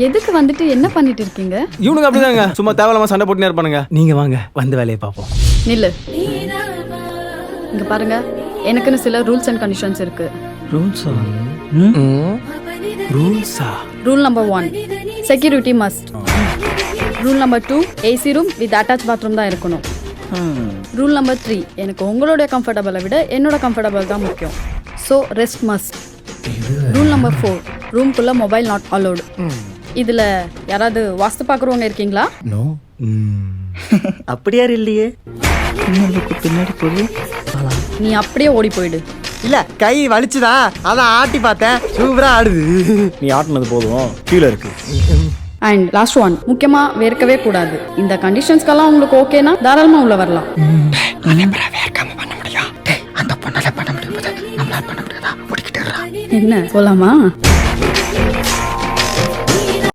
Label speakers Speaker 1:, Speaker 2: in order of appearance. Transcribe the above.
Speaker 1: எதுக்கு வந்துட்டு என்ன பண்ணிட்டு இருக்கீங்க?
Speaker 2: இவனுக்கு அப்படிதாங்க, சும்மா தேவையில்லாம சண்டை போட்டுனே இருப்பானுங்க. நீங்க வாங்க வந்து வேலையை பார்ப்போம்.
Speaker 1: நில்லு. இங்க பாருங்க, எனக்குன்னு சில ரூல்ஸ் அண்ட் கண்டிஷன்ஸ் இருக்கு.
Speaker 3: ரூல்ஸா?
Speaker 2: ரூல்ஸா?
Speaker 1: Rule number 1, security must. Rule number 2, AC room with attach bathroom தான் இருக்கணும். ரூல் நம்பர் 3, எனக்கு உங்களோட கம்ஃபர்டபுளை விட என்னோட கம்ஃபர்டபுள் தான் முக்கியம். So rest must. Rule number 4, ரூம்குள்ள மொபைல் நாட் அலோடு. இதுல யாராவது வாஸ்து பார்க்குறவங்க இருக்கீங்களா?
Speaker 3: நோ. அப்படியா இல்லையே. பின்னாடி போகுது.
Speaker 1: நீ அப்படியே ஓடி போயிடு.
Speaker 4: இல்ல கை வலிச்சுதா, அதான் ஆட்டி பார்த்தேன், சூப்பரா ஆடுது.
Speaker 3: நீ ஆட்டினது போதும், கீழே இருக்கு.
Speaker 1: அண்ட் லாஸ்ட் ஒன், முக்கியமா வேர்க்கவே கூடாது. இந்த கண்டிஷன்ஸ்க்கெல்லாம் உங்களுக்கு ஓகேனா தாராளமா உள்ள வரலாம்.
Speaker 4: அந்த பொண்ணால பண்ண முடியும், நம்மளால பண்ண முடியாதா?
Speaker 1: என்ன போலாமா?